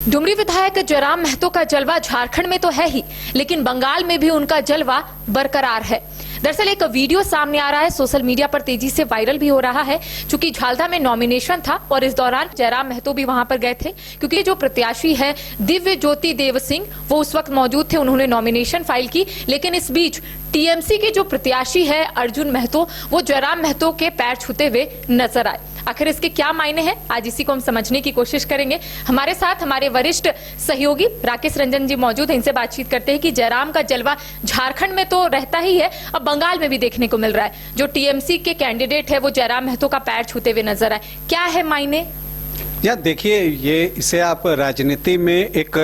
डुमरी विधायक जयराम महतो का जलवा झारखंड में तो है ही, लेकिन बंगाल में भी उनका जलवा बरकरार है। दरअसल एक वीडियो सामने आ रहा है, सोशल मीडिया पर तेजी से वायरल भी हो रहा है। चूंकि झालदा में नॉमिनेशन था और इस दौरान जयराम महतो भी वहां पर गए थे, क्योंकि जो प्रत्याशी है दिव्य ज्योति देव सिंह वो उस वक्त मौजूद थे, उन्होंने नॉमिनेशन फाइल की। लेकिन इस बीच टीएमसी के जो प्रत्याशी है अर्जुन महतो, वो जयराम महतो के पैर छूते हुए नजर आए। आखिर इसके क्या मायने हैं, आज इसी को हम समझने की कोशिश करेंगे। हमारे साथ हमारे वरिष्ठ सहयोगी राकेश रंजन जी मौजूद हैं, इनसे बातचीत करते हैं कि जयराम का जलवा झारखंड में तो रहता ही है, अब बंगाल में भी देखने को मिल रहा है। जो टीएमसी के कैंडिडेट है वो जयराम महतो का पैर छूते हुए नजर आए, क्या है मायने? या देखिए, ये इसे आप राजनीति में एक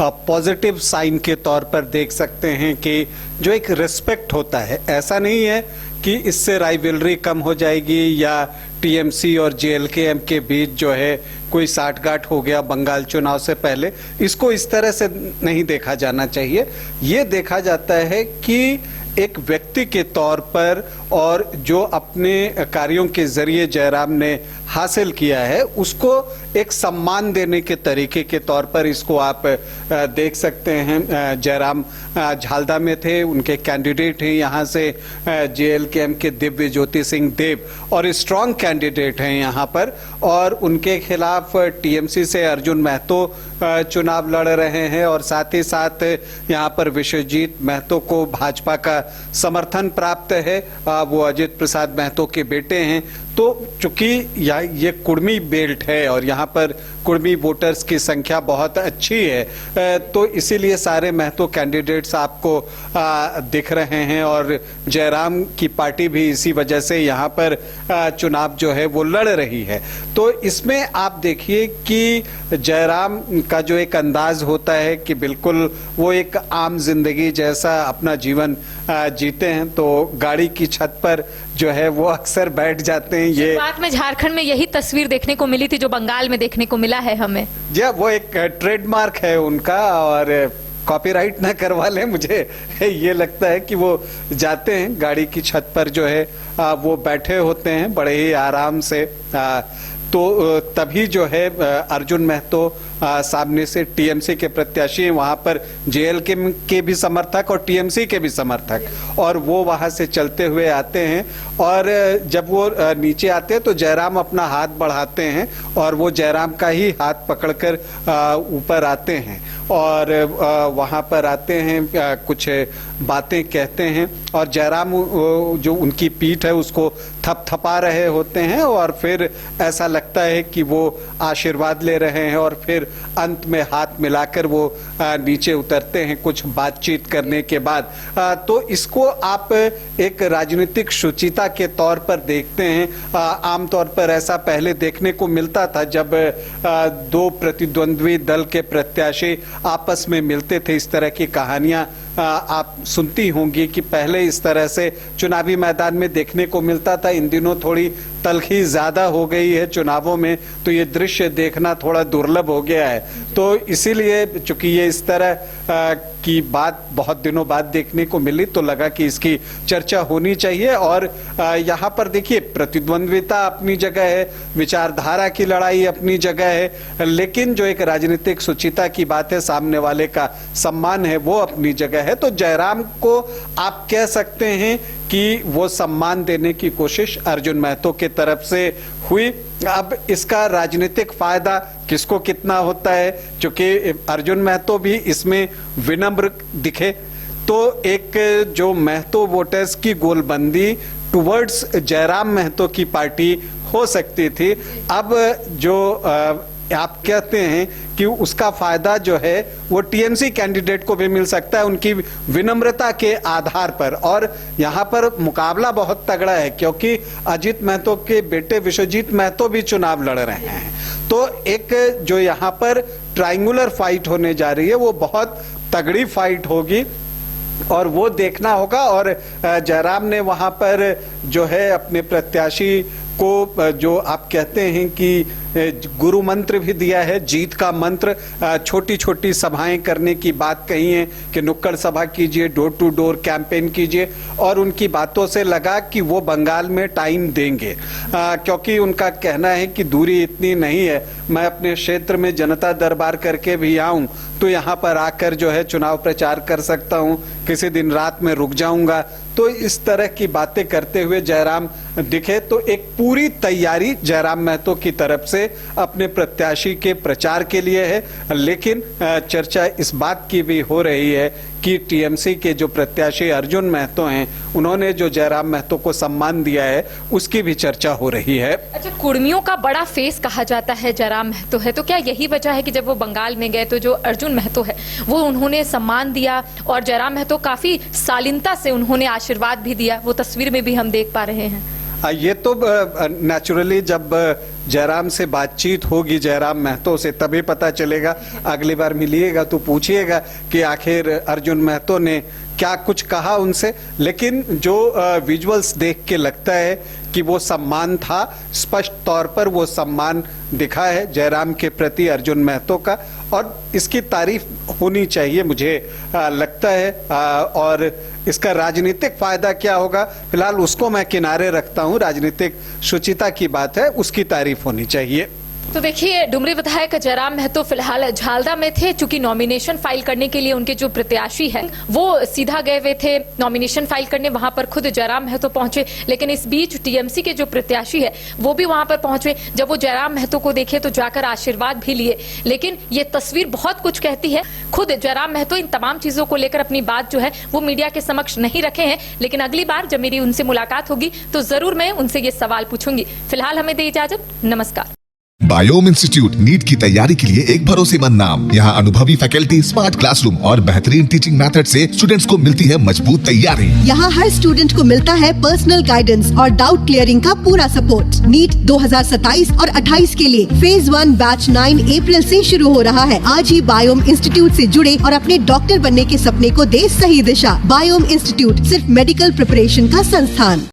पॉजिटिव साइन के तौर पर देख सकते हैं कि जो एक रिस्पेक्ट होता है, ऐसा नहीं है कि इससे राइवलरी कम हो जाएगी या टीएमसी और जेएलकेएम के बीच जो है कोई साठगांठ हो गया बंगाल चुनाव से पहले। इसको इस तरह से नहीं देखा जाना चाहिए। ये देखा जाता है कि एक व्यक्ति के तौर पर और जो अपने कार्यों के जरिए जयराम ने हासिल किया है उसको एक सम्मान देने के तरीके के तौर पर इसको आप देख सकते हैं। जयराम झालदा में थे, उनके कैंडिडेट हैं यहाँ से जेएलकेएम के दिव्य ज्योति सिंह देव, और स्ट्रांग कैंडिडेट हैं यहाँ पर, और उनके खिलाफ टीएमसी से अर्जुन महतो चुनाव लड़ रहे हैं, और साथ ही साथ यहाँ पर विश्वजीत महतो को भाजपा का समर्थन प्राप्त है। वो अजित प्रसाद महतो के बेटे हैं। तो चूंकि ये कुर्मी बेल्ट है और यहाँ पर कुर्मी वोटर्स की संख्या बहुत अच्छी है, तो इसीलिए सारे महतो कैंडिडेट्स आपको दिख रहे हैं, और जयराम की पार्टी भी इसी वजह से यहाँ पर चुनाव जो है वो लड़ रही है। तो इसमें आप देखिए कि जयराम का जो एक अंदाज होता है कि बिल्कुल वो एक आम जिंदगी जैसा अपना जीवन जीते हैं, तो गाड़ी की छत पर जो है वो अक्सर बैठ जाते हैं। ये बात में झारखंड में यही तस्वीर देखने को मिली थी जो बंगाल में देखने को मिला है हमें। जी, वो एक ट्रेडमार्क है उनका, और कॉपीराइट ना करवा लें, मुझे ये लगता है कि वो जाते हैं गाड़ी की छत पर जो है वो बैठे होते हैं बड़े ही आराम से। तो तभी जो है अर्जुन महतो सामने से टीएमसी के प्रत्याशी हैं, वहां पर जेएलकेएम के भी समर्थक और टीएमसी के भी समर्थक, और वो वहां से चलते हुए आते हैं। और जब वो नीचे आते हैं तो जयराम अपना हाथ बढ़ाते हैं और वो जयराम का ही हाथ पकड़कर ऊपर आते हैं, और वहां पर आते हैं, कुछ बातें कहते हैं, और जयराम जो उनकी पीठ है उसको थपथपा रहे होते हैं, और फिर ऐसा लगता है कि वो आशीर्वाद ले रहे हैं, और फिर अंत में हाथ मिलाकर वो नीचे उतरते हैं कुछ बातचीत करने के बाद। तो इसको आप एक राजनीतिक शुचिता के तौर पर देखते हैं। आमतौर पर ऐसा पहले देखने को मिलता था जब दो प्रतिद्वंद्वी दल के प्रत्याशी आपस में मिलते थे। इस तरह की कहानियां आप सुनती होंगी कि पहले इस तरह से चुनावी मैदान में देखने को मिलता था। इन दिनों थोड़ी तलखी ज्यादा हो गई है चुनावों में, तो ये दृश्य देखना थोड़ा दुर्लभ हो गया है। तो इसीलिए चूंकि ये इस तरह की बात बहुत दिनों बाद देखने को मिली, तो लगा कि इसकी चर्चा होनी चाहिए। और यहाँ पर देखिए, प्रतिद्वंद्विता अपनी जगह है, विचारधारा की लड़ाई अपनी जगह है, लेकिन जो एक राजनीतिक सुचिता की बात है, सामने वाले का सम्मान है, वो अपनी जगह है। तो जयराम को आप कह सकते हैं कि वो सम्मान देने की कोशिश अर्जुन महतो के तरफ से हुई। अब इसका राजनीतिक फायदा किसको कितना होता है, क्योंकि अर्जुन महतो भी इसमें विनम्र दिखे, तो एक जो महतो वोटर्स की गोलबंदी टुवर्ड्स जयराम महतो की पार्टी हो सकती थी, अब जो आप कहते हैं कि उसका फायदा जो है वो टीएमसी कैंडिडेट को भी मिल सकता है उनकी विनम्रता के आधार पर। और यहाँ पर मुकाबला बहुत तगड़ा है, क्योंकि अजित महतो के बेटे विश्वजीत महतो भी चुनाव लड़ रहे हैं। तो एक जो यहाँ पर ट्रायंगुलर फाइट होने जा रही है, वो बहुत तगड़ी फाइट होगी, और वो देखना होगा। और जयराम ने वहां पर जो है अपने प्रत्याशी को, जो आप कहते हैं कि गुरु मंत्र भी दिया है, जीत का मंत्र। छोटी छोटी सभाएं करने की बात कही है कि नुक्कड़ सभा कीजिए, डोर टू डोर कैंपेन कीजिए, और उनकी बातों से लगा कि वो बंगाल में टाइम देंगे, क्योंकि उनका कहना है कि दूरी इतनी नहीं है, मैं अपने क्षेत्र में जनता दरबार करके भी आऊं तो यहाँ पर आकर जो है चुनाव प्रचार कर सकता हूँ, किसी दिन रात में रुक जाऊंगा। तो इस तरह की बातें करते हुए जयराम दिखे, तो एक पूरी तैयारी जयराम महतो की तरफ से अपने प्रत्याशी के प्रचार के लिए है। लेकिन चर्चा इस बात की भी हो रही है कि टीएमसी के जो प्रत्याशी अर्जुन महतो हैं, उन्होंने जो जयराम महतो को सम्मान दिया है, उसकी भी चर्चा हो रही है। अच्छा, कुर्मियों का बड़ा फेस कहा जाता है जयराम महतो है, तो क्या यही वजह है कि जब वो बंगाल में गए तो जो अर्जुन महतो है वो उन्होंने सम्मान दिया, और जयराम महतो काफी शालीनता से उन्होंने आशीर्वाद भी दिया, वो तस्वीर में भी हम देख पा रहे हैं। ये तो नेचुरली जब जयराम से बातचीत होगी जयराम महतो से तभी पता चलेगा। अगली बार मिलिएगा तो पूछिएगा कि आखिर अर्जुन महतो ने क्या कुछ कहा उनसे। लेकिन जो विजुअल्स देख के लगता है कि वो सम्मान था, स्पष्ट तौर पर वो सम्मान दिखा है जयराम के प्रति अर्जुन महतो का, और इसकी तारीफ होनी चाहिए मुझे लगता है। और इसका राजनीतिक फायदा क्या होगा, फिलहाल उसको मैं किनारे रखता हूं। राजनीतिक शुचिता की बात है, उसकी तारीफ होनी चाहिए। तो देखिए, डुमरी विधायक जयराम महतो फिलहाल झालदा में थे, चूंकि नॉमिनेशन फाइल करने के लिए उनके जो प्रत्याशी हैं वो सीधा गए हुए थे नॉमिनेशन फाइल करने, वहां पर खुद जयराम महतो पहुंचे। लेकिन इस बीच टीएमसी के जो प्रत्याशी है वो भी वहां पर पहुंचे। जब वो जयराम महतो को देखे तो जाकर आशीर्वाद भी लिए। लेकिन ये तस्वीर बहुत कुछ कहती है। खुद जयराम महतो इन तमाम चीजों को लेकर अपनी बात जो है वो मीडिया के समक्ष नहीं रखे हैं, लेकिन अगली बार जब मेरी उनसे मुलाकात होगी तो जरूर मैं उनसे ये सवाल पूछूंगी। फिलहाल हमें दे इजाजत, नमस्कार। बायोम इंस्टीट्यूट नीट की तैयारी के लिए एक भरोसेमंद नाम। यहाँ अनुभवी फैकल्टी, स्मार्ट क्लासरूम और बेहतरीन टीचिंग मेथड से स्टूडेंट्स को मिलती है मजबूत तैयारी। यहाँ हर स्टूडेंट को मिलता है पर्सनल गाइडेंस और डाउट क्लियरिंग का पूरा सपोर्ट। नीट 2027 और 28 के लिए फेज 1 बैच 9 अप्रैल से शुरू हो रहा है। आज ही बायोम इंस्टीट्यूट से जुड़े और अपने डॉक्टर बनने के सपने को दे सही दिशा। बायोम इंस्टीट्यूट सिर्फ मेडिकल प्रिपरेशन का संस्थान।